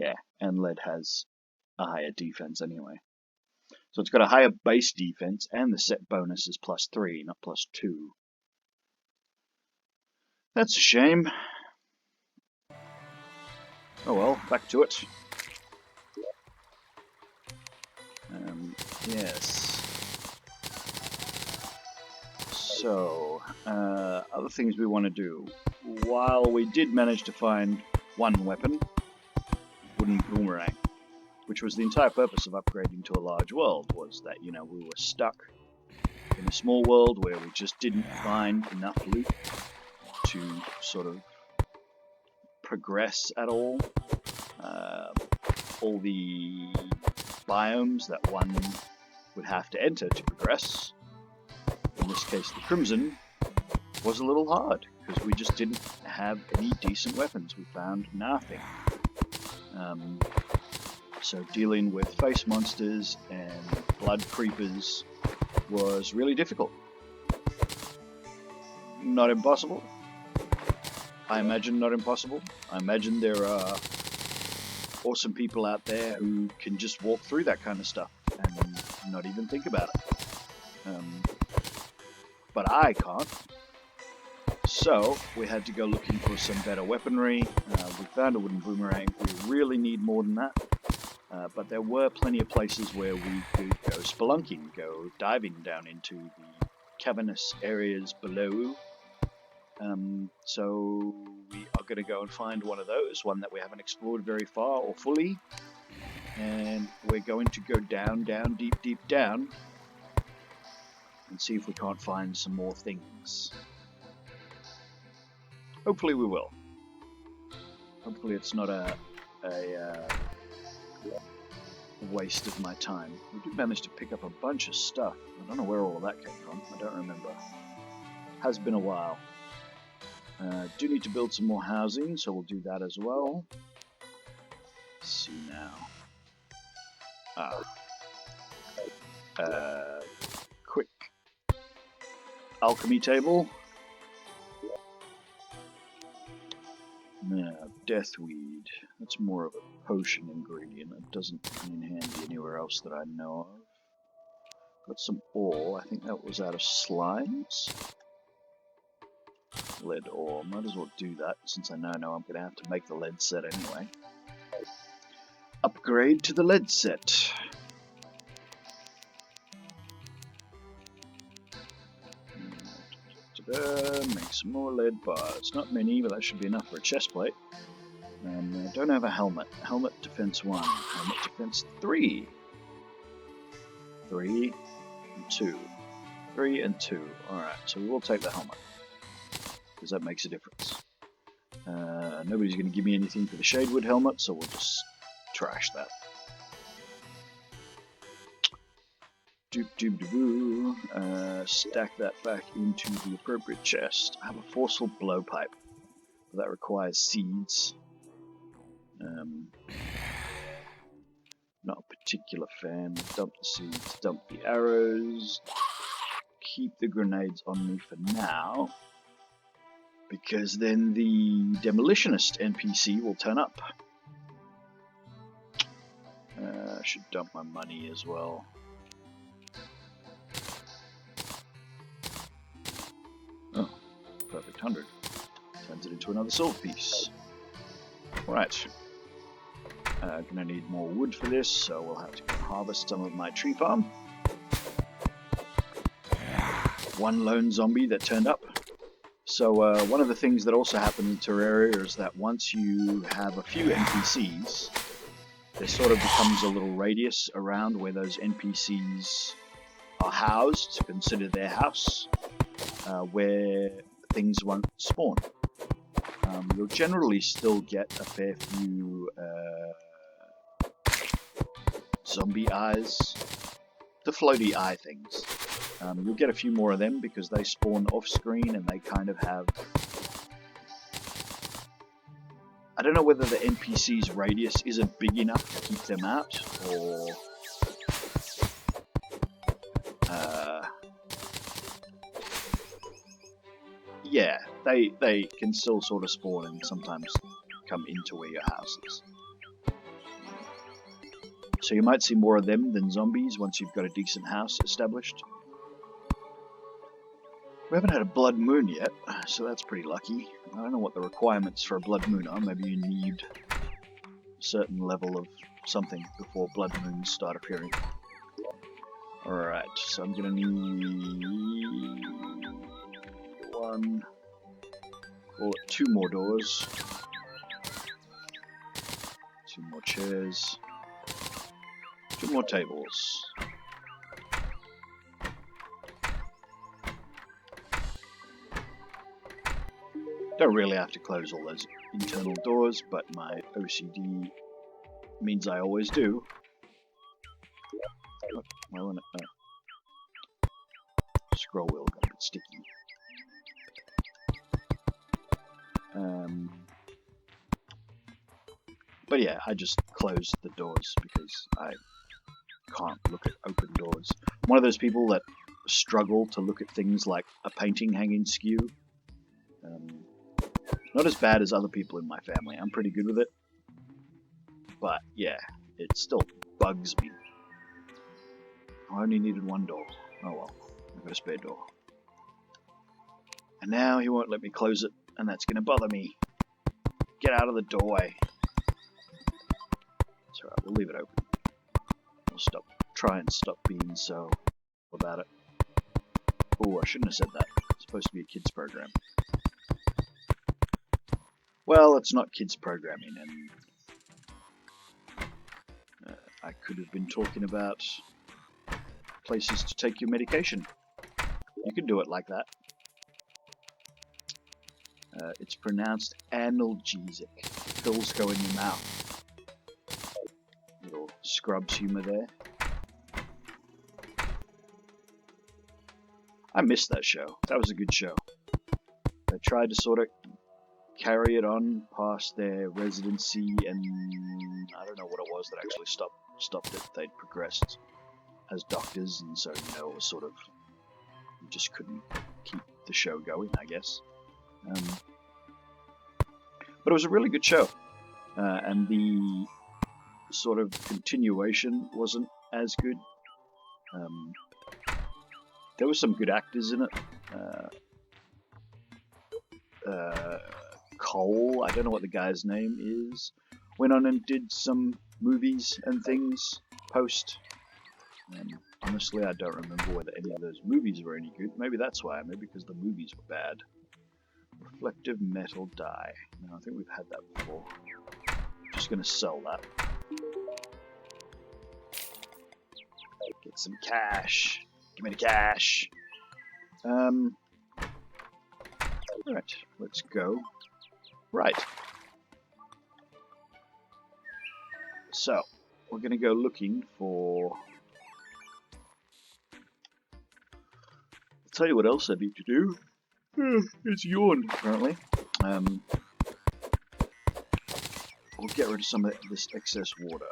Yeah, and lead has a higher defense anyway. So it's got a higher base defense, and the set bonus is +3, not +2. That's a shame. Oh well, back to it. Yes. So, other things we want to do. While we did manage to find one weapon, wooden boomerang, which was the entire purpose of upgrading to a large world, was that, you know, we were stuck in a small world where we just didn't find enough loot to sort of progress at all. All the biomes that one would have to enter to progress, in this case the Crimson, was a little hard because we just didn't have any decent weapons. We found nothing. So dealing with face monsters and blood creepers was really difficult. Not impossible. I imagine not impossible. I imagine there are awesome people out there who can just walk through that kind of stuff and not even think about it. But I can't. So we had to go looking for some better weaponry. We found a wooden boomerang. We really need more than that. But there were plenty of places where we could go spelunking, go diving down into the cavernous areas below. So we are going to go and find one of those, one that we haven't explored very far or fully. And we're going to go down, deep, deep down, and see if we can't find some more things. Hopefully we will. Hopefully it's not a waste of my time. We did manage to pick up a bunch of stuff. I don't know where all of that came from. I don't remember. Has been a while. Do need to build some more housing, so we'll do that as well. Let's see now. Quick alchemy table. Deathweed. That's more of a potion ingredient. It doesn't come in handy anywhere else that I know of. Got some ore. I think that was out of slimes. Lead ore. Might as well do that since I know I'm going to have to make the lead set anyway. Upgrade to the lead set. Make some more lead bars. Not many, but that should be enough for a chest plate. And don't have a helmet. Helmet defense 1. Helmet defense 3. 3 and 2. 3 and 2. Alright, so we will take the helmet, because that makes a difference. Nobody's going to give me anything for the Shadewood helmet, so we'll just trash that. Stack that back into the appropriate chest. I have a forceful blowpipe. That requires seeds. Not a particular fan. Dump the seeds, dump the arrows. Keep the grenades on me for now, because then the demolitionist NPC will turn up. I should dump my money as well. Oh, perfect 100. Turns it into another silver piece. Right. Gonna need more wood for this, so we'll have to harvest some of my tree farm. One lone zombie that turned up. So one of the things that also happened in Terraria is that once you have a few NPCs, there sort of becomes a little radius around where those NPCs are housed to consider their house, where things won't spawn. You'll generally still get a fair few zombie eyes, the floaty eye things. You'll get a few more of them because they spawn off screen and they kind of have... I don't know whether the NPC's radius isn't big enough to keep them out, or... yeah, they can still sort of spawn and sometimes come into where your house is. So you might see more of them than zombies once you've got a decent house established. We haven't had a blood moon yet, so that's pretty lucky. I don't know what the requirements for a blood moon are. Maybe you need a certain level of something before blood moons start appearing. Alright, so I'm gonna need one, call it 2 more doors, 2 more chairs, 2 more tables. Don't really have to close all those internal doors, but my OCD means I always do. Oh, why won't it? Oh. Scroll wheel got a bit sticky. But yeah, I just closed the doors because I can't look at open doors. I'm one of those people that struggle to look at things like a painting hanging skew. Not as bad as other people in my family. I'm pretty good with it. But yeah, it still bugs me. I only needed 1 door. Oh well, I've got a spare door. And now he won't let me close it, and that's going to bother me. Get out of the doorway. It's alright, we'll leave it open. We'll try and stop being so about it. Oh, I shouldn't have said that. It's supposed to be a kids program. Well, it's not kids programming, and I could have been talking about places to take your medication. You can do it like that. It's pronounced analgesic. Pills go in your mouth. Little Scrubs humor there. I missed that show. That was a good show. They tried to sort of carry it on past their residency, and I don't know what it was that actually stopped it. They'd progressed as doctors, and so, you know, it was sort of, you just couldn't keep the show going, I guess. But it was a really good show, and the sort of continuation wasn't as good. There were some good actors in it. Cole, I don't know what the guy's name is, went on and did some movies and things post. Honestly, I don't remember whether any of those movies were any good. Maybe that's why. Maybe because the movies were bad. Reflective metal dye. No, I think we've had that before. Just gonna sell that. Get some cash. Give me the cash. Alright, let's go. Right. So, we're gonna go looking for... I'll tell you what else I need to do. It's yawn, apparently. We'll get rid of some of this excess water.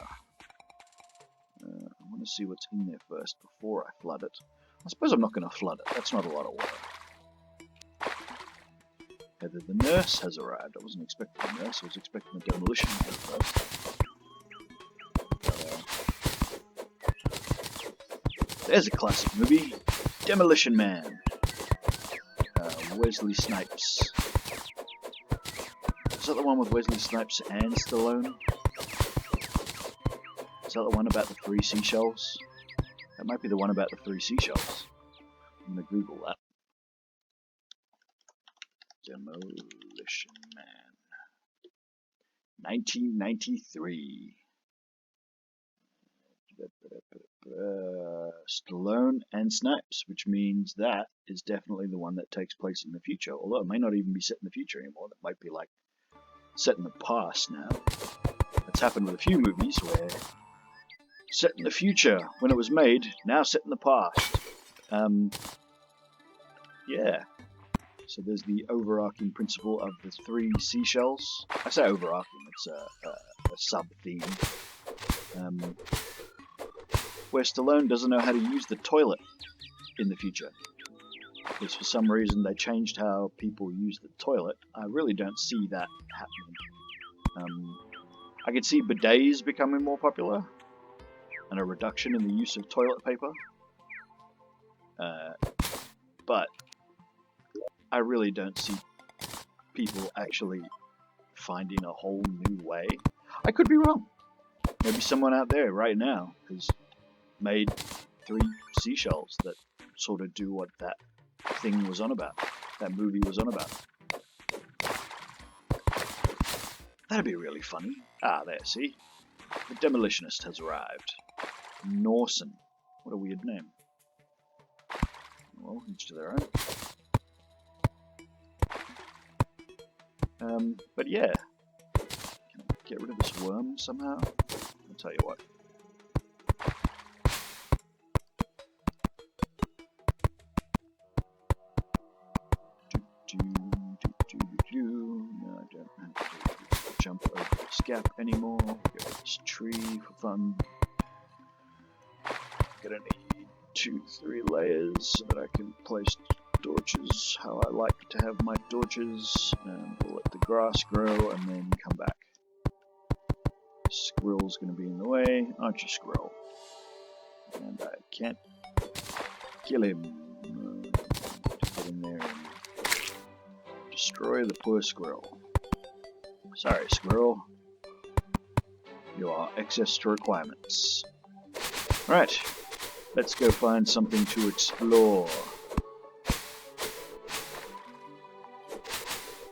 I want to see what's in there first before I flood it. I suppose I'm not going to flood it. That's not a lot of water. Heather the nurse has arrived. I wasn't expecting a nurse. I was expecting a demolition man first. There's a classic movie. Demolition Man. Wesley Snipes. Is that the one with Wesley Snipes and Stallone? Is that the one about the 3 seashells? That might be the one about the 3 seashells. I'm going to Google that. Demolition Man. 1993. Stallone and Snipes, which means that is definitely the one that takes place in the future. Although it may not even be set in the future anymore. That might be like set in the past now. That's happened with a few movies where set in the future when it was made, now set in the past. Yeah. So there's the overarching principle of the 3 seashells. I say overarching, it's a sub-theme. Where Stallone doesn't know how to use the toilet in the future. Because for some reason they changed how people use the toilet. I really don't see that happening. I could see bidets becoming more popular. and a reduction in the use of toilet paper. But I really don't see people actually finding a whole new way. I could be wrong. Maybe someone out there right now has made 3 seashells that sort of do what that thing was on about. That movie was on about. That'd be really funny. Ah, there, see? The demolitionist has arrived. Norsen. What a weird name. Well, each to their own. But yeah. Can I get rid of this worm somehow? I'll tell you what. No, I don't have to jump over this gap anymore. Get rid of this tree for fun. Gonna need 2-3 layers so that I can place torches how I like to have my torches, and we'll let the grass grow and then come back. Squirrel's gonna be in the way, aren't you, squirrel? And I can't kill him. Get in there and destroy the poor squirrel. Sorry, squirrel. You are excess to requirements. Right, let's go find something to explore.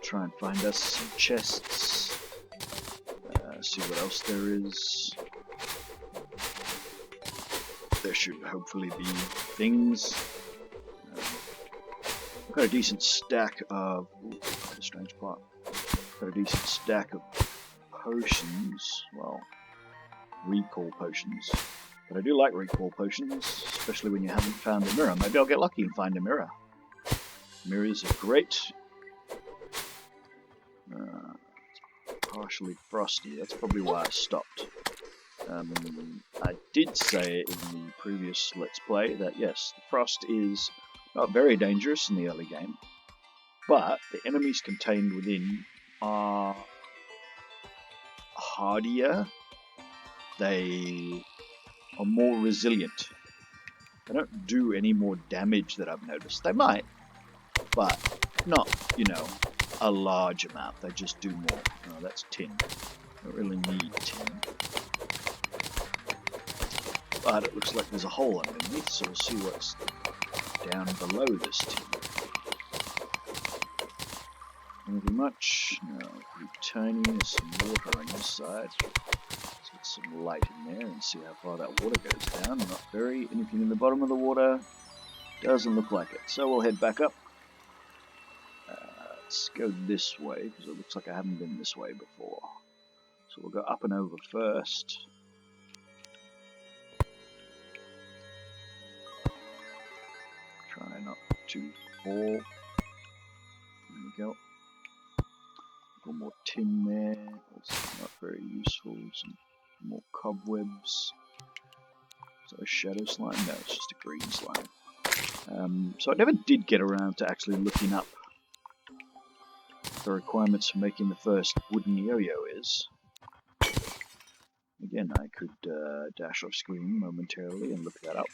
Try and find us some chests. See what else there is. There should hopefully be things. I've got a decent stack of... Ooh, quite a strange part. Got a decent stack of potions. Well, recall potions. But I do like recall potions, especially when you haven't found a mirror. Maybe I'll get lucky and find a mirror. Mirrors are great. Partially frosty, that's probably why I stopped. I did say in the previous Let's Play that yes, the frost is not very dangerous in the early game, but the enemies contained within are hardier, they are more resilient. They don't do any more damage that I've noticed. They might, but not, you know, a large amount. They just do more. Oh, that's tin. Don't really need tin. But it looks like there's a hole underneath, so we'll see what's down below this tin. Anything much? No, pretty tiny. There's some water on this side. Let's get some light in there and see how far that water goes down. Not very. Anything in the bottom of the water? Doesn't look like it. So we'll head back up. Let's go this way, because it looks like I haven't been this way before. So we'll go up and over first. Try not to fall. There we go. A little more tin there. Also not very useful. Some more cobwebs. Is that a shadow slime? No, it's just a green slime. So I never did get around to actually looking up the requirements for making the first wooden yo-yo is. Again, I could dash off screen momentarily and look that up.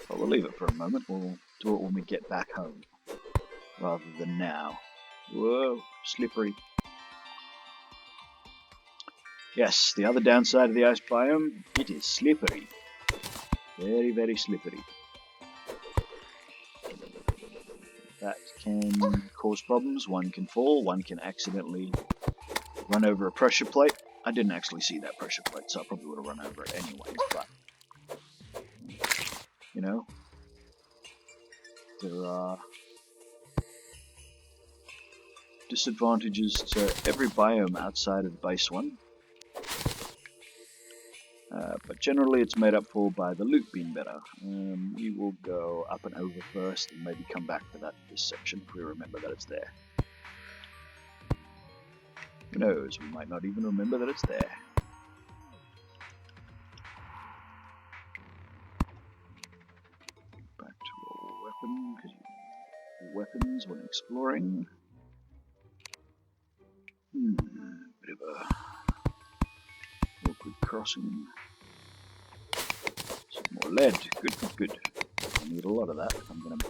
But we'll leave it for a moment. We'll do it when we get back home, rather than now. Whoa, slippery. Yes, the other downside of the ice biome, it is slippery. Very, very slippery. That can cause problems. One can fall, one can accidentally run over a pressure plate. I didn't actually see that pressure plate, so I probably would have run over it anyway, but you know, there are disadvantages to every biome outside of the base one. But generally it's made up for by the loot being better. We will go up and over first and maybe come back for this section if we remember that it's there. Who knows, we might not even remember that it's there. Back to our weapon, because weapons when exploring. Bit of a awkward crossing. More lead. Good, good, good. I need a lot of that. I'm going to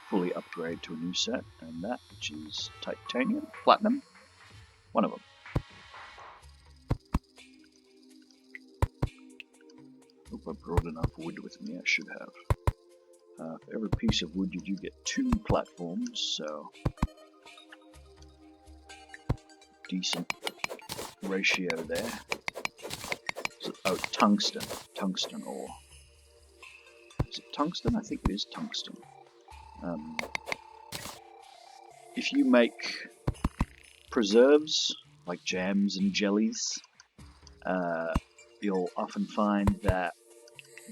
fully upgrade to a new set. And that, which is titanium, platinum. One of them. Hope I brought enough wood with me. I should have. For every piece of wood you do get 2 platforms, so decent ratio there. So, oh, tungsten ore. Is it tungsten? I think it is tungsten. If you make preserves, like jams and jellies, you'll often find that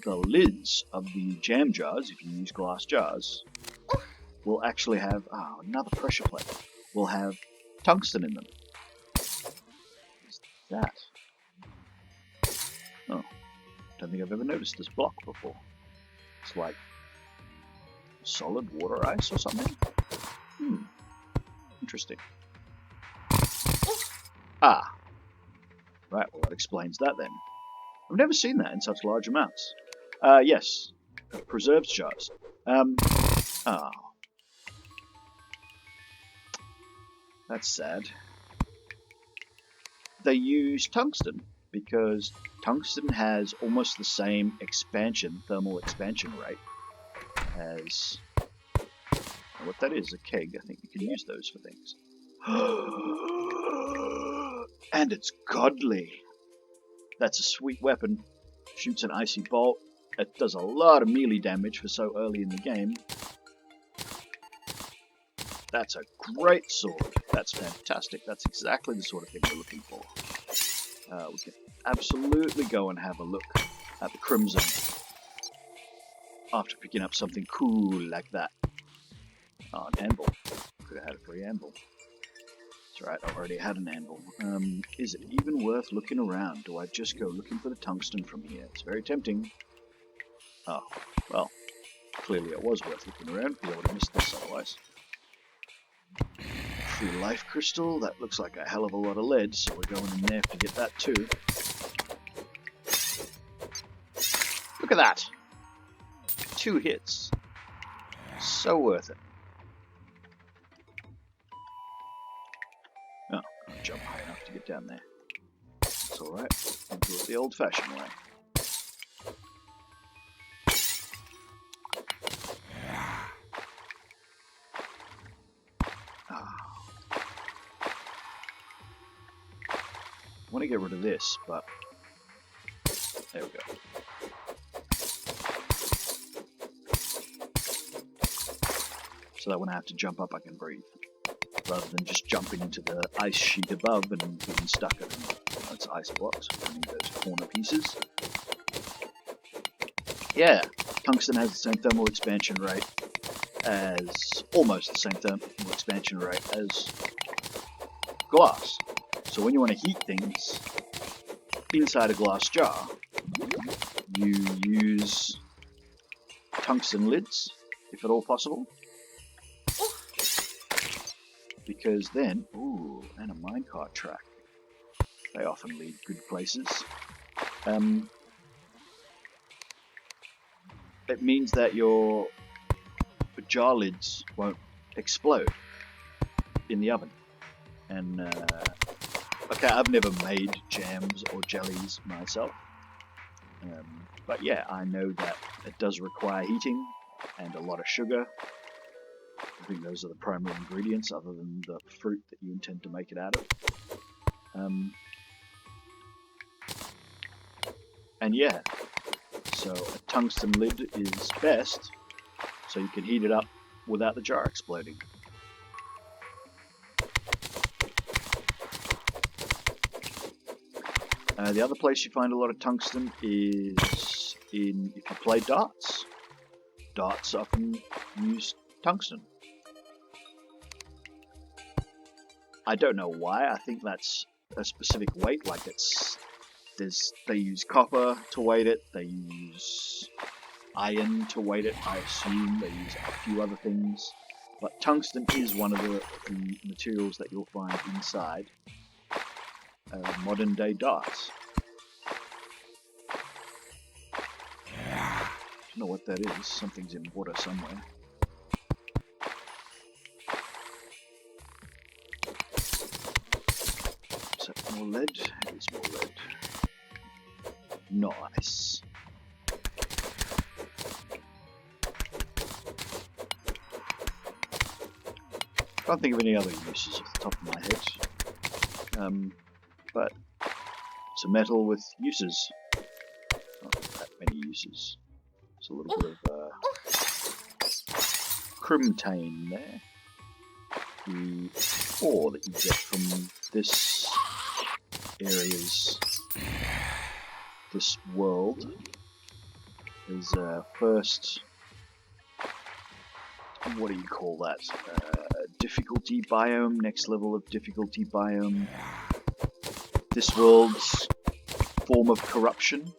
the lids of the jam jars, if you use glass jars, will actually have, another pressure plate, will have tungsten in them. What's that? Oh, don't think I've ever noticed this block before. It's like solid water ice or something? Interesting. Ah, right, well that explains that then. I've never seen that in such large amounts. Yes, preserves jars. That's sad. They use tungsten because tungsten has almost the same thermal expansion rate as what that is, a keg. I think you can use those for things. And it's godly. That's a sweet weapon. Shoots an icy bolt. It does a lot of melee damage for so early in the game. That's a great sword. That's fantastic. That's exactly the sort of thing we're looking for. We can absolutely go and have a look at the Crimson after picking up something cool like that. Oh, an anvil. Could have had a free anvil. That's right, I already had an anvil. Is it even worth looking around? Do I just go looking for the tungsten from here? It's very tempting. Oh, well, clearly it was worth looking around because I would have missed this otherwise. Free life crystal, that looks like a hell of a lot of lead, so we're going in there to get that too. Look at that! 2 hits. So worth it. Oh, I'll jump high enough to get down there. It's alright, I'll do it the old-fashioned way. I want to get rid of this, but there we go. So that when I have to jump up, I can breathe, rather than just jumping into the ice sheet above and being stuck in it's ice blocks. I need those corner pieces. Yeah, tungsten has the same thermal expansion rate as, almost the same thermal expansion rate as glass. So when you want to heat things inside a glass jar, you use tungsten lids, if at all possible. Because then, ooh, and a minecart track. They often lead good places. It means that your jar lids won't explode in the oven. And, okay, I've never made jams or jellies myself. But yeah, I know that it does require heating and a lot of sugar. I think those are the primary ingredients other than the fruit that you intend to make it out of. And yeah, so a tungsten lid is best, so you can heat it up without the jar exploding. The other place you find a lot of tungsten is if you play darts. Darts often use tungsten. I don't know why. I think that's a specific weight. Like they use copper to weight it. They use iron to weight it. I assume they use a few other things, but tungsten is one of the materials that you'll find inside modern day darts. don't know what that is. Something's in water somewhere. Is that more lead? It is more lead. Nice. Can't think of any other uses off the top of my head. But it's a metal with uses. Not that many uses. There's a little bit of crimtane there. The ore that you get from this this world is first, what do you call that? Difficulty biome, next level of difficulty biome. This world's form of corruption.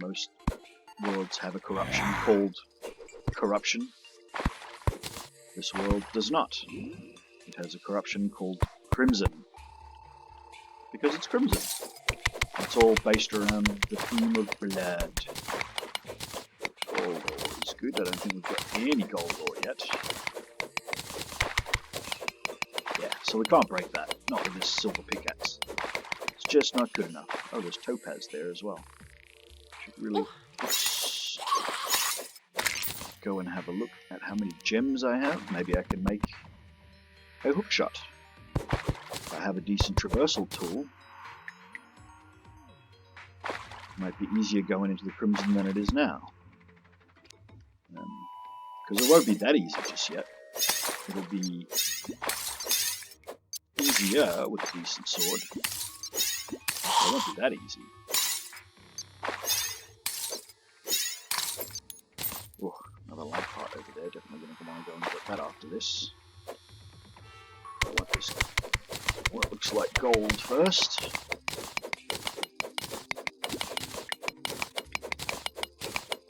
Most worlds have a corruption called corruption. This world does not. It has a corruption called crimson. Because it's crimson. It's all based around the theme of blood. Gold ore is good. I don't think we've got any gold ore yet. Yeah, so we can't break that. Not with this silver pickaxe. It's just not good enough. Oh, there's topaz there as well. Should really go and have a look at how many gems I have. Maybe I can make a hookshot. If I have a decent traversal tool, it might be easier going into the crimson than it is now. Because it won't be that easy just yet. It'll be easier with a decent sword. It won't be that easy. Oh, another light part over there. Definitely going to want to go and get that after this. I want this, what looks like gold first.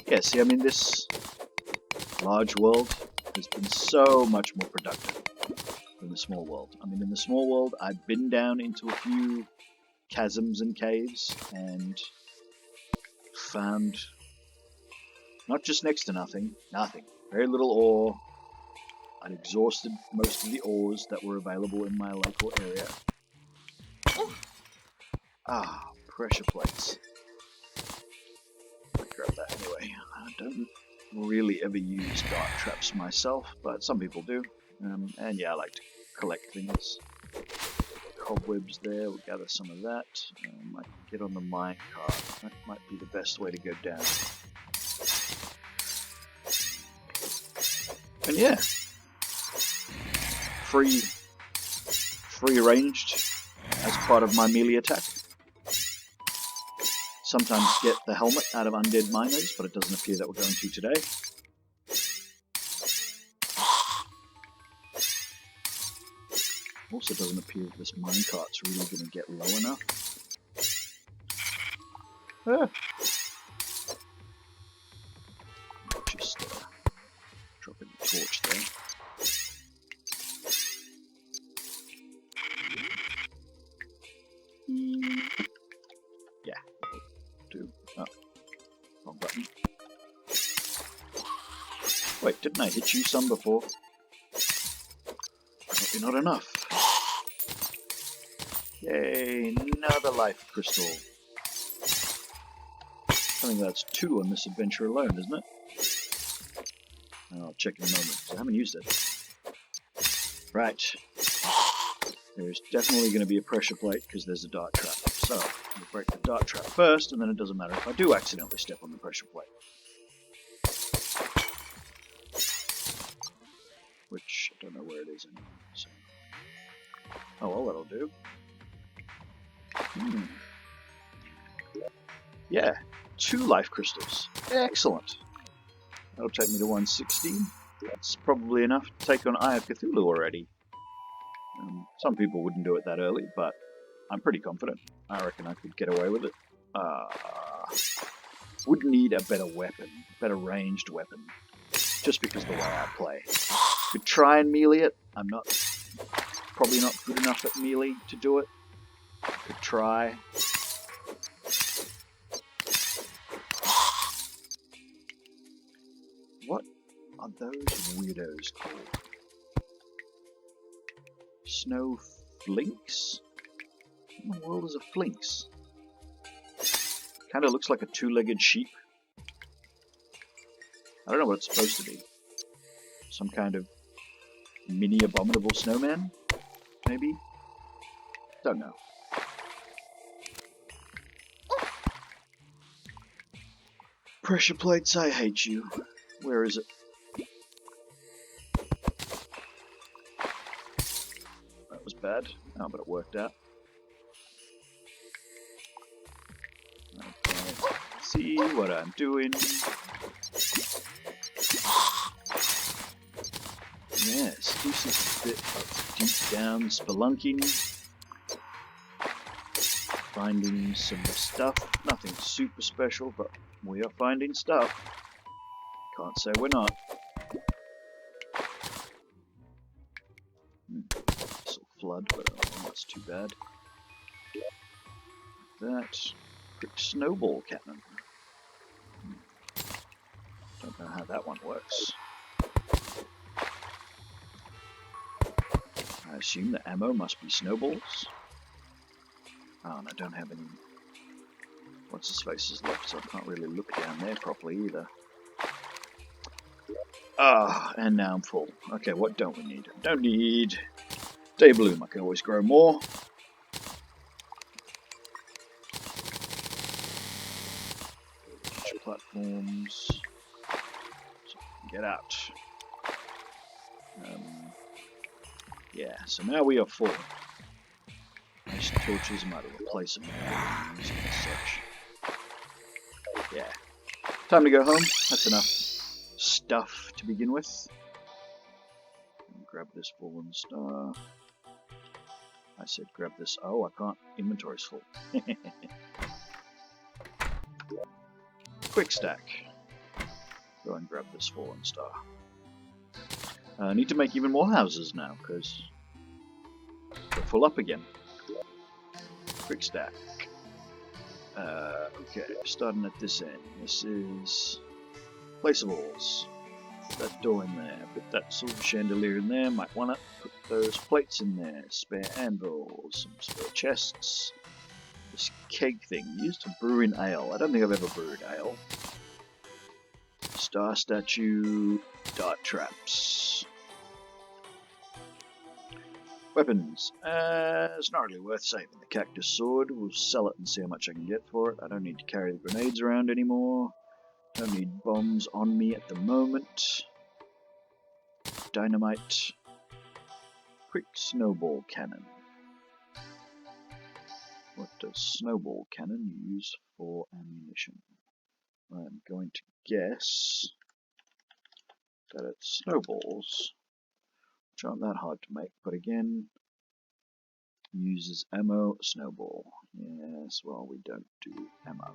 Yeah, see, I mean, this large world has been so much more productive than the small world. I mean, in the small world, I've been down into a few chasms and caves and found not just next to nothing, very little ore. I'd exhausted most of the ores that were available in my local area. Ah, pressure plates. I'll grab that anyway. I don't really ever use dart traps myself, but some people do. And yeah, I like to collect things. Cobwebs there, we'll gather some of that. Might get on the minecart. That might be the best way to go down. And yeah, free ranged as part of my melee attack. Sometimes get the helmet out of undead miners, but it doesn't appear that we're going to today. Also doesn't appear that this minecart's really going to get low enough. Just drop in the torch there. Yeah, do. Oh, wrong button. Wait, didn't I hit you some before? Maybe not enough. Yay, another life crystal. I think that's 2 on this adventure alone, isn't it? I'll check in a moment, because I haven't used it. Right. There's definitely going to be a pressure plate, because there's a dart trap. So, we'll break the dart trap first, and then it doesn't matter if I do accidentally step on the pressure plate. Which, I don't know where it is anymore. So. Oh, well, that'll do. Yeah, 2 life crystals. Excellent. That'll take me to 160. That's probably enough to take on Eye of Cthulhu already. Some people wouldn't do it that early, but I'm pretty confident. I reckon I could get away with it. Would need a better weapon, better ranged weapon, just because of the way I play. Could try and melee it. I'm probably not good enough at melee to do it. Could try. What are those weirdos called? Snow flinks? What in the world is a flinks? Kind of looks like a two-legged sheep. I don't know what it's supposed to be. Some kind of mini abominable snowman? Maybe? Don't know. Pressure plates, I hate you. Where is it? That was bad. Oh, but it worked out. Okay. See what I'm doing. Yes, this is a bit of deep down spelunking. Finding some stuff. Nothing super special, but we are finding stuff. Can't say we're not. This will flood, but I don't think that's too bad. That quick snowball cannon. Don't know how that one works. I assume the ammo must be snowballs. Oh, and I don't have any what's his faces left, so I can't really look down there properly either. Ah, and now I'm full. Okay, what don't we need? Don't need day bloom. I can always grow more. Platforms. So get out. Yeah, so now we are full. Nice torches, might replace them and such. Yeah. Time to go home. That's enough stuff to begin with. Grab this fallen star. I said grab this. Oh, I can't. Inventory's full. Quick stack. Go and grab this fallen star. I need to make even more houses now, because we're full up again. Quick stack. Okay, starting at this end. This is placeables. Put that door in there. Put that silver chandelier in there. Might want to put those plates in there. Spare anvils. Some spare chests. This keg thing used to brew in ale. I don't think I've ever brewed ale. Star statue. Dart traps. Weapons. It's not really worth saving the cactus sword. We'll sell it and see how much I can get for it. I don't need to carry the grenades around anymore. Don't need bombs on me at the moment. Dynamite. Quick snowball cannon. What does snowball cannon use for ammunition? I'm going to guess that it's snowballs, which aren't that hard to make, but again, uses ammo, snowball. Yes, well, we don't do ammo.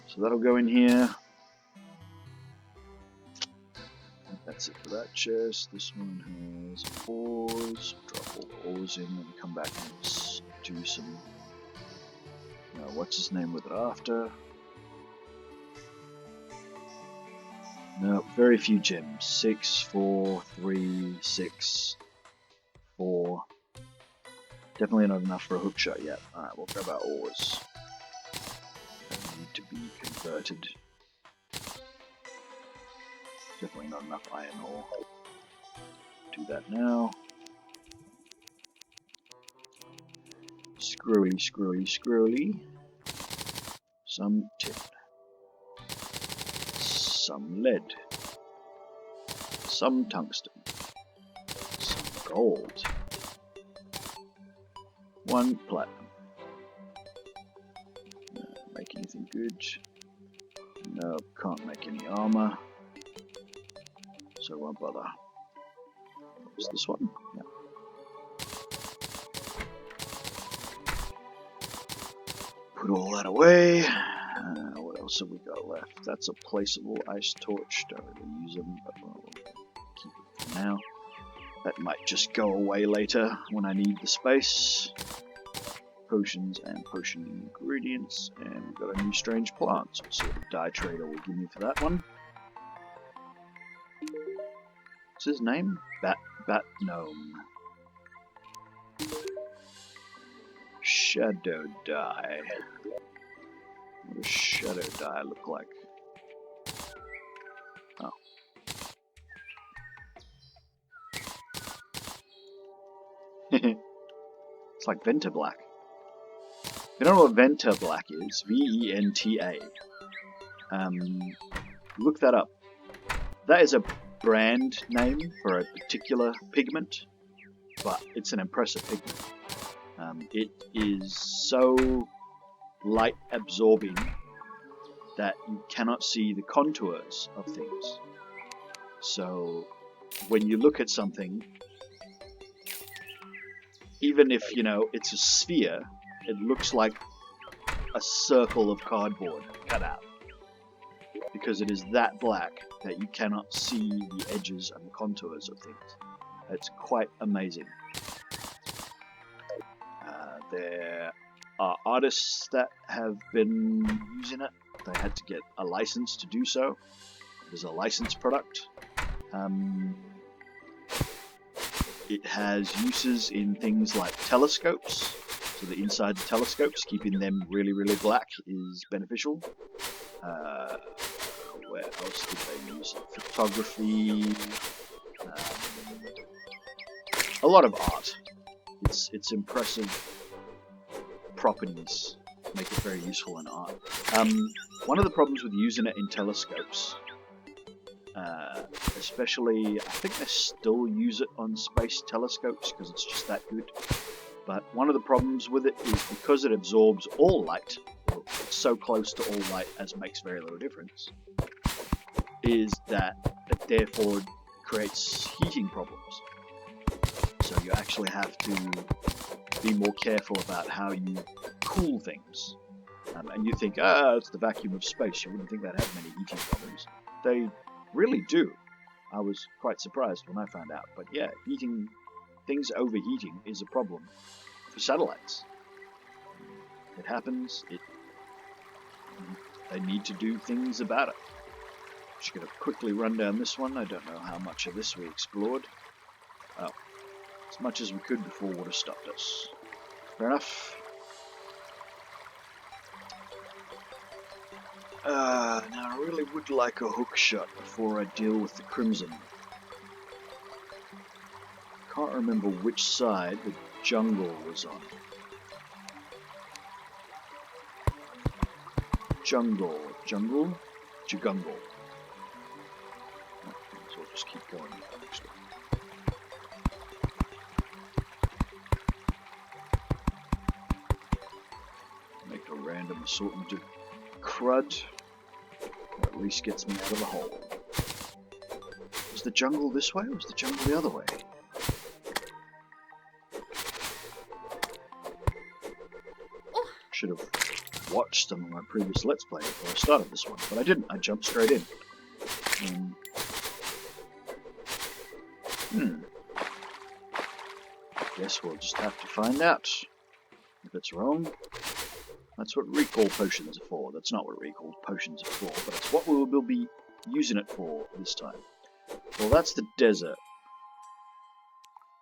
So that'll go in here. That's it for that chest. This one has ores. Drop all the ores in and come back and do some... what's his name with it after? No, very few gems. 6, 4, 3, 6, 4. Definitely not enough for a hook shot yet. Alright, we'll grab our ores. They need to be converted. Definitely not enough iron ore. Do that now. Screwy, screwy, screwy. Some tin. Some lead. Some tungsten. Some gold. 1 platinum. Make anything good? No, can't make any armor. So won't bother. What's this one? Yeah. Put all that away. What else have we got left? That's a placeable ice torch. Don't really use them, but we'll keep it for now. That might just go away later when I need the space. Potions and potion ingredients. And we've got a new strange plant. So what sort of dye trader will give me for that one. What's his name? Bat Gnome. Shadow Die. What does Shadow Die look like? Oh. It's like Venta Black. If you don't know what Venta Black is, V-E-N-T-A, look that up. That is a brand name for a particular pigment, but it's an impressive pigment. It is so light absorbing that you cannot see the contours of things. So when you look at something, even if, you know, it's a sphere, it looks like a circle of cardboard cut out. Because it is that black that you cannot see the edges and the contours of things. It's quite amazing. There are artists that have been using it. They had to get a license to do so. It is a licensed product. It has uses in things like telescopes. So the inside the telescopes, keeping them really, really black is beneficial. Where else did they use it? Photography. A lot of art. Its impressive properties make it very useful in art. One of the problems with using it in telescopes, especially, I think they still use it on space telescopes because it's just that good. But one of the problems with it is because it absorbs all light, or it's so close to all light as makes very little difference, is that it therefore creates heating problems. So you actually have to be more careful about how you cool things. And you think, it's the vacuum of space, you wouldn't think that had many heating problems. They really do. I was quite surprised when I found out. But yeah, things overheating is a problem for satellites. It happens. They need to do things about it. Just going to quickly run down this one. I don't know how much of this we explored. Oh, as much as we could before water stopped us. Fair enough. Now I really would like a hook shot before I deal with the Crimson. Can't remember which side the jungle was on. Jungle. Jagungle? So I'll just keep going. Actually. Make a random assortment of crud. That at least gets me out of the hole. Was the jungle this way or was the jungle the other way? Should have watched some of my previous Let's Play before I started this one, but I didn't. I jumped straight in. Guess we'll just have to find out. If it's wrong, that's what recall potions are for. That's not what recall potions are for, but it's what we will be using it for this time. Well, that's the desert.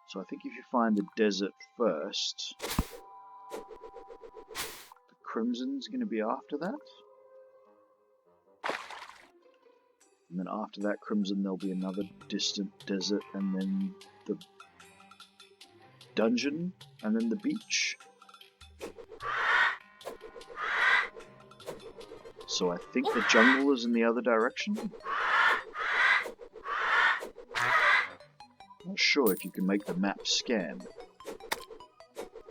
So I think if you find the desert first, the Crimson's going to be after that. And then after that Crimson there'll be another distant desert, and then the dungeon, and then the beach. So I think the jungle is in the other direction. Not sure if you can make the map scan.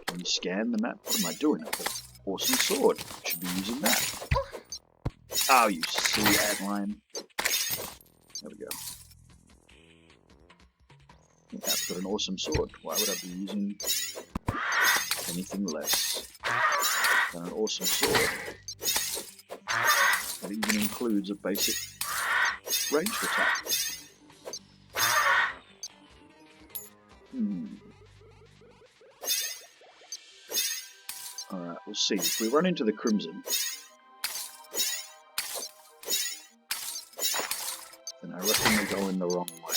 Can you scan the map? What am I doing? I've got an awesome sword. I should be using that. Oh, you silly adline. There we go. Yeah, I've got an awesome sword. Why would I be using anything less than an awesome sword? That even includes a basic ranged attack. Alright, we'll see. If we run into the Crimson, then I reckon we're going the wrong way.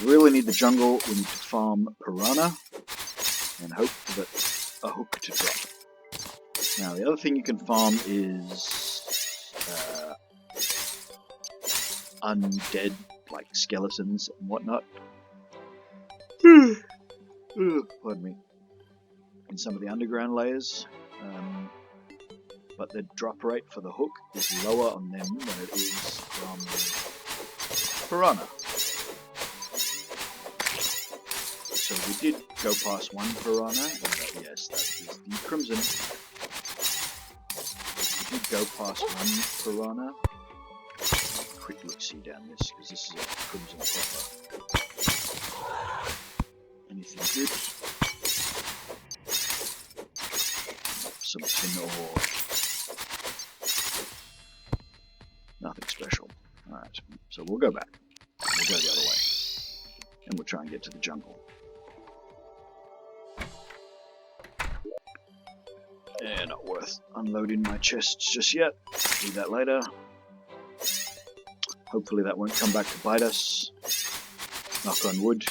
really need the jungle, we need to farm piranha and hope that a hook to drop. Now the other thing you can farm is undead, like skeletons and whatnot. Pardon me. In some of the underground layers. But the drop rate for the hook is lower on them than it is from piranha. So we did go past one piranha, and yes, that is the crimson. We did go past one piranha. Quick look-see down this, because this is a crimson proper. Anything good? Some tin ore. Nothing special. Alright, so we'll go back. We'll go the other way. And we'll try and get to the jungle. Yeah, not worth unloading my chests just yet. Do that later. Hopefully that won't come back to bite us. Knock on wood.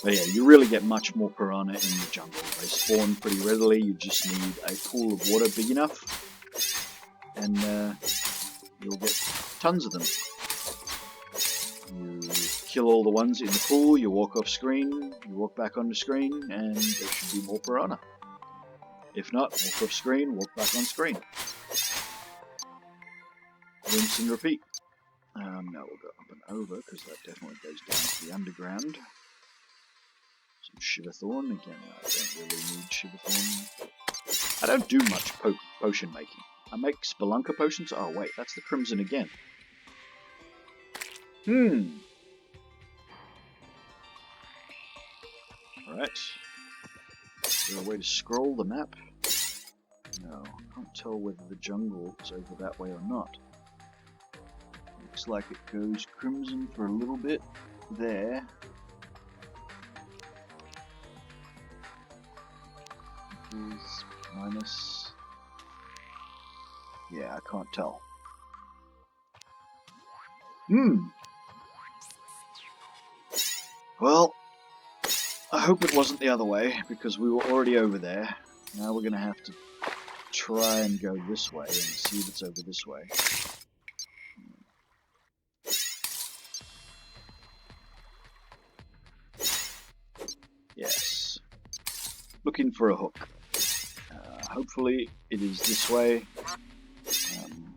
But yeah, you really get much more piranha in the jungle. They spawn pretty readily, you just need a pool of water big enough, and you'll get tons of them. You kill all the ones in the pool, you walk off screen, you walk back on the screen, and there should be more piranha. If not, walk off screen, walk back on screen. Rinse and repeat. Now we'll go up and over, because that definitely goes down to the underground. Some Shiverthorn, again, I don't really need Shiverthorn. I don't do much potion making. I make Spelunker potions. Oh wait, that's the Crimson again. Alright. Is there a way to scroll the map? No, I can't tell whether the jungle is over that way or not. Looks like it goes Crimson for a little bit there. Is minus. Yeah, I can't tell. Well, I hope it wasn't the other way, because we were already over there. Now we're going to have to try and go this way and see if it's over this way. Yes. Looking for a hook. Hopefully it is this way,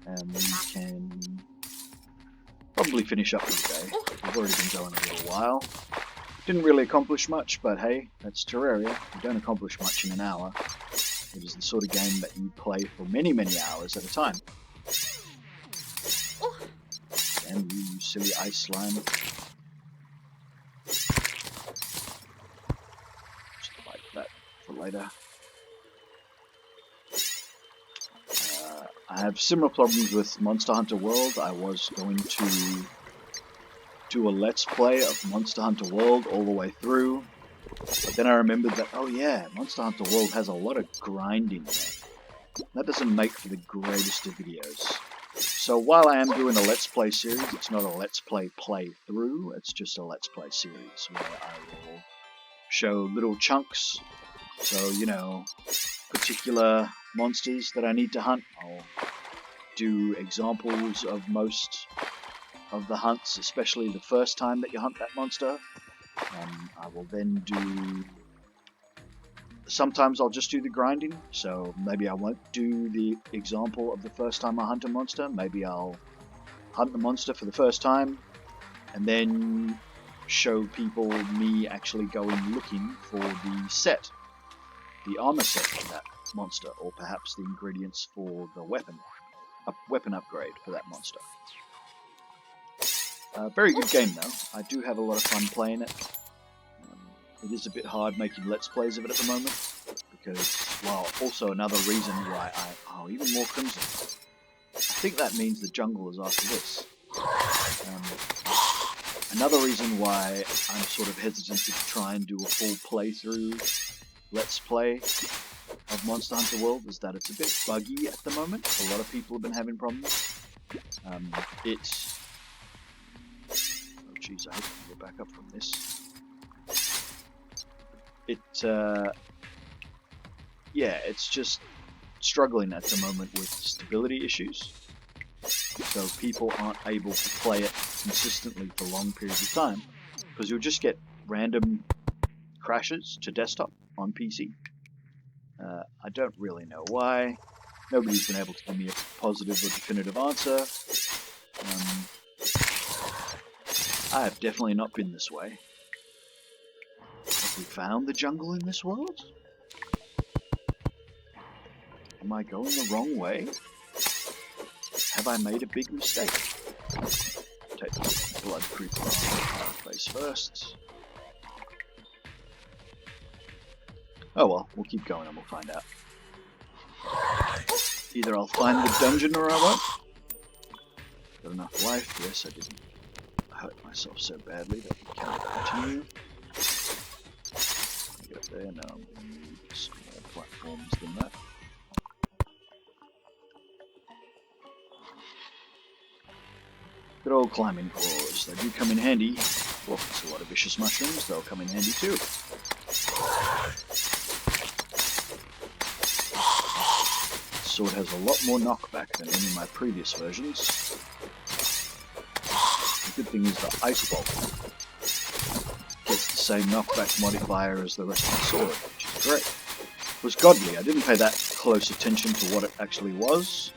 and we can probably finish up for the day. We've already been going a little while. Didn't really accomplish much, but hey, that's Terraria. You don't accomplish much in an hour. It is the sort of game that you play for many, many hours at a time. And you silly ice slime. Just like that for later. I have similar problems with Monster Hunter World. I was going to do a Let's Play of Monster Hunter World all the way through, but then I remembered that, oh yeah, Monster Hunter World has a lot of grinding there. That doesn't make for the greatest of videos. So while I am doing a Let's Play series, it's not a Let's Play playthrough, it's just a Let's Play series where I will show little chunks. So, you know, particular monsters that I need to hunt, I'll do examples of most of the hunts, especially the first time that you hunt that monster. I will then do... Sometimes I'll just do the grinding, so maybe I won't do the example of the first time I hunt a monster. Maybe I'll hunt the monster for the first time, and then show people me actually going looking for the set, the armor set for that monster, or perhaps the ingredients for the weapon upgrade for that monster. Very good game though. I do have a lot of fun playing it. It is a bit hard making Let's Plays of it at the moment, because, well, also another reason why oh, even more Crimson. I think that means the jungle is after this. Another reason why I'm sort of hesitant to try and do a full playthrough Let's Play of Monster Hunter World is that it's a bit buggy at the moment. A lot of people have been having problems. Oh jeez, I hope I can get back up from this. Yeah, it's just struggling at the moment with stability issues. So people aren't able to play it consistently for long periods of time, because you'll just get random crashes to desktop on PC. I don't really know why. Nobody's been able to give me a positive or definitive answer. I have definitely not been this way. Have we found the jungle in this world? Am I going the wrong way? Have I made a big mistake? Take the blood creeper face first. Oh well, we'll keep going and we'll find out. Either I'll find the dungeon or I won't. Got enough life? Yes, I didn't hurt myself so badly that we can't continue. Get up there, no, I'm going to need some more platforms than that. Good old climbing claws, they do come in handy. Well, there's a lot of vicious mushrooms, they'll come in handy too. This sword has a lot more knockback than any of my previous versions. The good thing is the ice bolt gets the same knockback modifier as the rest of the sword, which is great. It was godly, I didn't pay that close attention to what it actually was,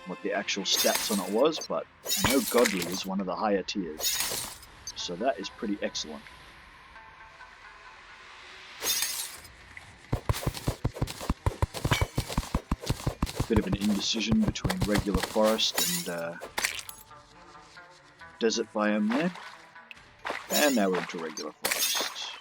what the actual stats on it was, but I know godly is one of the higher tiers, so that is pretty excellent. Bit of an indecision between regular forest and desert biome there, and now we're into regular forest.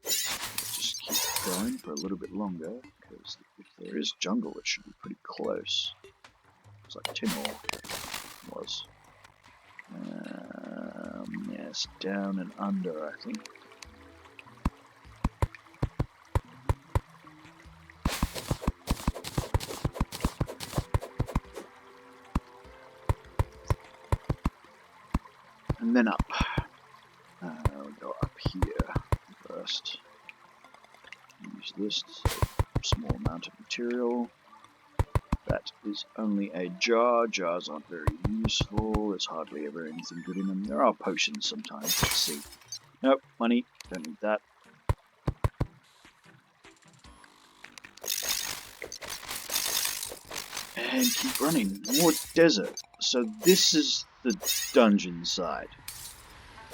Just keep going for a little bit longer, because if there is jungle it should be pretty close. It's like Timor was. Yes, down and under, I think. And then up. We'll go up here first. Use this to save a small amount of material. That is only a jar. Jars aren't very useful. There's hardly ever anything good in them. There are potions sometimes. Let's see. Nope, money. Don't need that. And keep running. More desert. So this is the dungeon side.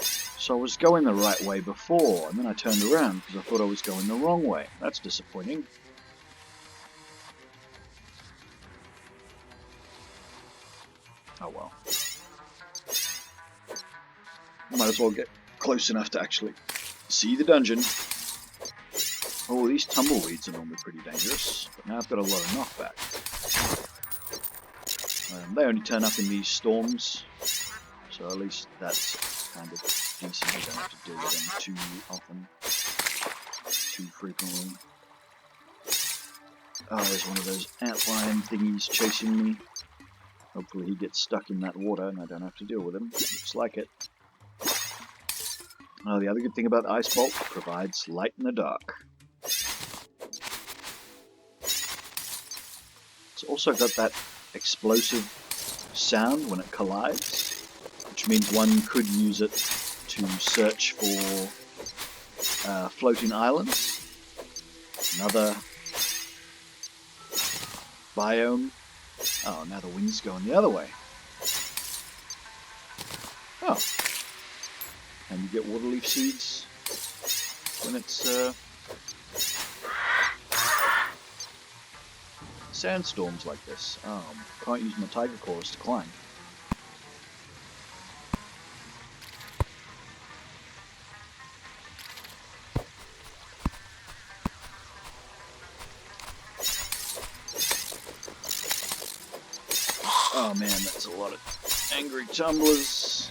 So I was going the right way before, and then I turned around because I thought I was going the wrong way. That's disappointing. Oh well. Might as well get close enough to actually see the dungeon. Oh, these tumbleweeds are normally pretty dangerous, but now I've got a lot of knockback. They only turn up in these storms, so at least that's kind of decent. You don't have to deal with them too often, too frequently. Oh, there's one of those antlion thingies chasing me. Hopefully he gets stuck in that water and I don't have to deal with him. Looks like it. Oh, the other good thing about the ice bolt, provides light in the dark. It's also got that explosive sound when it collides, which means one could use it to search for floating islands. Another biome. Oh, now the wind's going the other way. Oh. And you get water leaf seeds when it's sandstorms like this. Can't use my tiger claws to climb. Oh man, that's a lot of angry tumblers.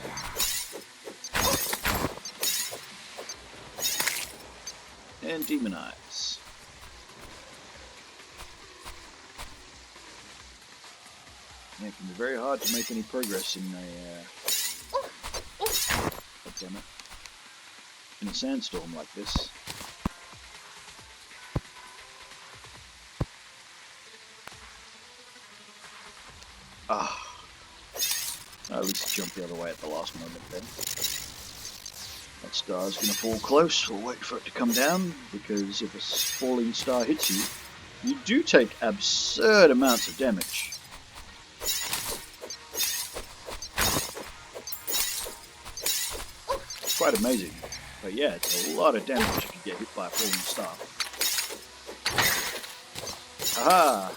and demonize. Yeah, it can be very hard to make any progress in a God damn it. In a sandstorm like this. At least jump the other way at the last moment then. That star's gonna fall close. We'll wait for it to come down, because if a falling star hits you, you do take absurd amounts of damage. It's quite amazing. But yeah, it's a lot of damage if you get hit by a falling star. Aha!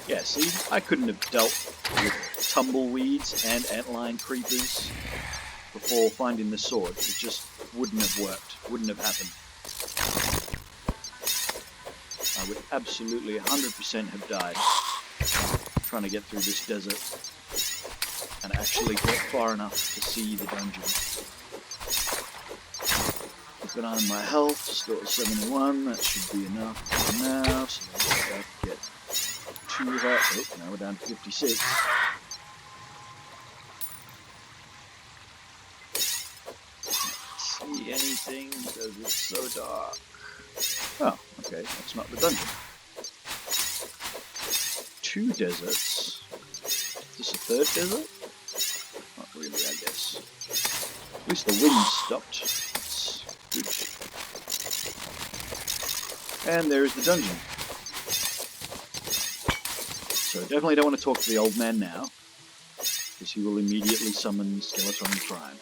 Yeah, see, I couldn't have dealt with tumbleweeds and antlion creepers before finding the sword. It just wouldn't have worked, wouldn't have happened. I would absolutely 100% have died trying to get through this desert and actually get far enough to see the dungeon. Keep an eye on my health, still at 71, that should be enough for now, so let's not get too hot. Oh, now we're down to 56. See anything because it's so dark. Oh, okay, that's not the dungeon. 2 deserts. Is this a 3rd desert? Not really, I guess. At least the wind stopped. That's good. And there is the dungeon. So definitely don't want to talk to the old man now, because he will immediately summon Skeletron Prime.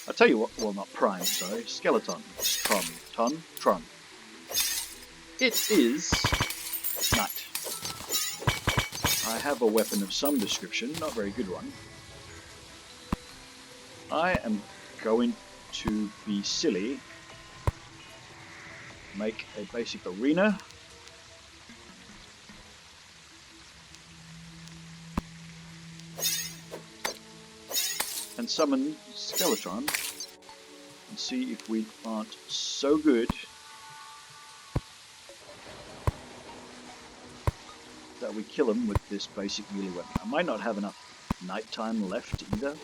I'll tell you what, well, not Prime, sorry, Skeleton. It's Tron. It is night. I have a weapon of some description, not a very good one. I am going to be silly, make a basic arena. And summon Skeletron and see if we aren't so good that we kill him with this basic melee weapon. I might not have enough nighttime left either,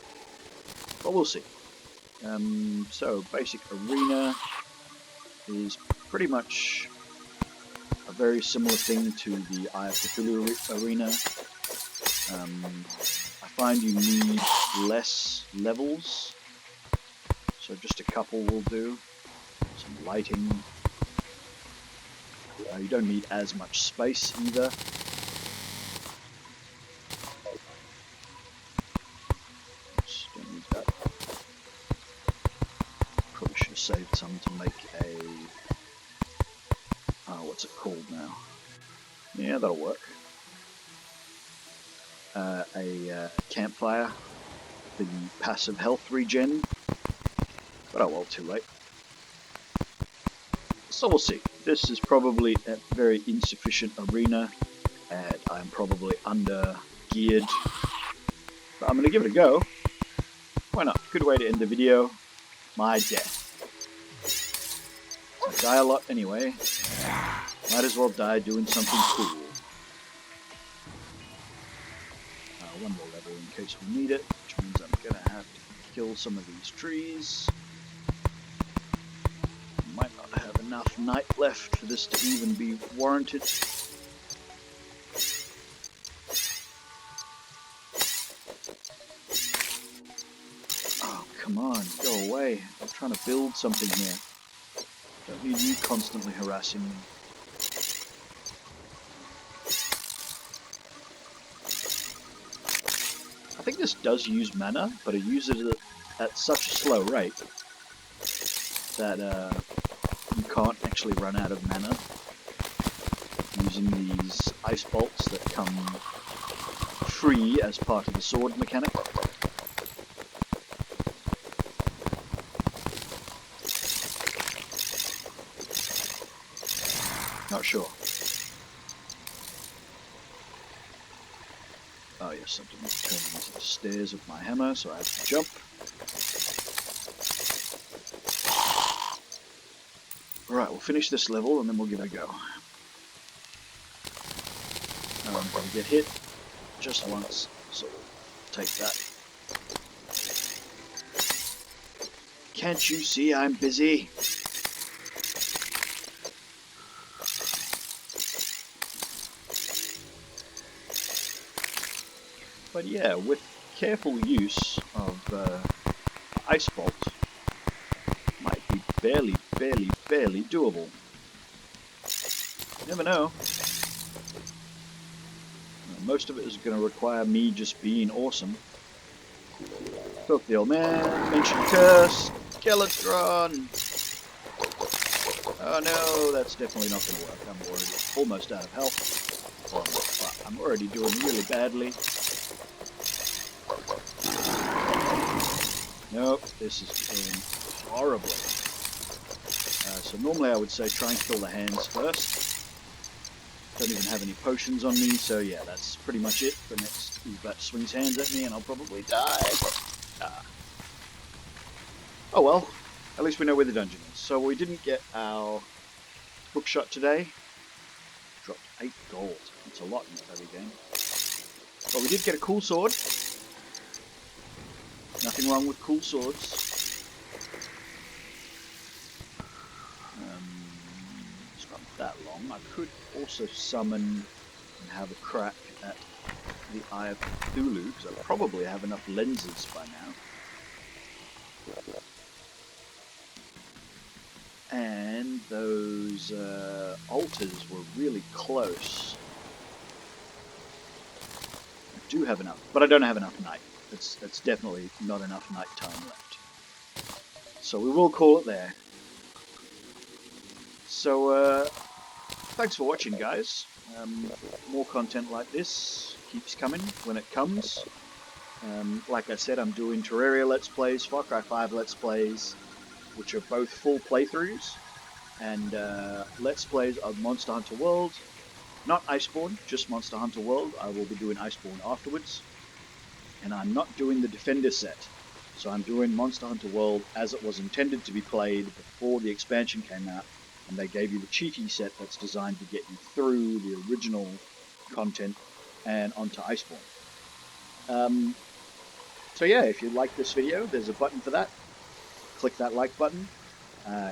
but we'll see. So basic arena is pretty much a very similar thing to the Eye of Cthulhu arena. I find you need less levels, so just a couple will do. Some lighting. You don't need as much space either. Oops, don't need that. Probably should have saved some to make a... what's it called now? Yeah, that'll work. A campfire for the passive health regen, but oh well, too late. So we'll see. This is probably a very insufficient arena, and I'm probably under geared, but I'm going to give it a go. Why not? Good way to end the video. My death. I die a lot anyway. Might as well die doing something cool. One more level in case we need it, which means I'm going to have to kill some of these trees. Might not have enough night left for this to even be warranted. Oh, come on, go away. I'm trying to build something here. Don't need you constantly harassing me. I think this does use mana, but it uses it at such a slow rate that you can't actually run out of mana using these ice bolts that come free as part of the sword mechanic. Not sure. Oh yes, something is turning into the stairs with my hammer, so I have to jump. Alright, we'll finish this level and then we'll give it a go. I'm going to get hit just once, so we'll take that. Can't you see I'm busy? But yeah, with careful use of Ice Bolt, might be barely doable. You never know. Most of it is going to require me just being awesome. Spoke the old man, mentioned curse, Skeletron! Oh no, that's definitely not going to work. I'm already almost out of health. Well, but I'm already doing really badly. Nope, this is doing horribly. So normally I would say try and kill the hands first. Don't even have any potions on me, so yeah, that's pretty much it. The next Ubat swings hands at me and I'll probably die. Ah. Oh well, at least we know where the dungeon is. So we didn't get our hookshot today. Dropped 8 gold. That's a lot in this heavy game. But we did get a cool sword. Nothing wrong with cool swords. It's not that long. I could also summon and have a crack at the Eye of Cthulhu, because I probably have enough lenses by now. And those altars were really close. I do have enough, but I don't have enough night. It's definitely not enough night time left. So we will call it there. So thanks for watching, guys. More content like this keeps coming when it comes. Like I said, I'm doing Terraria Let's Plays, Far Cry 5 Let's Plays, which are both full playthroughs, and Let's Plays of Monster Hunter World. Not Iceborne, just Monster Hunter World. I will be doing Iceborne afterwards. And I'm not doing the Defender set. So I'm doing Monster Hunter World as it was intended to be played before the expansion came out. And they gave you the cheaty set that's designed to get you through the original content and onto Iceborne. So yeah, if you like this video, there's a button for that. Click that like button.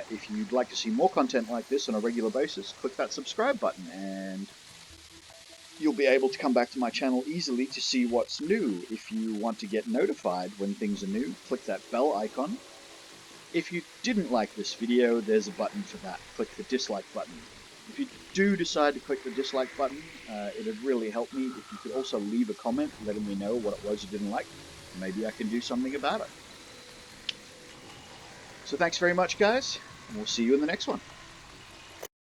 If you'd like to see more content like this on a regular basis, click that subscribe button and you'll be able to come back to my channel easily to see what's new. If you want to get notified when things are new, click that bell icon. If you didn't like this video, there's a button for that. Click the dislike button. If you do decide to click the dislike button, it'd really help me if you could also leave a comment letting me know what it was you didn't like. Maybe I can do something about it. So thanks very much, guys, and we'll see you in the next one.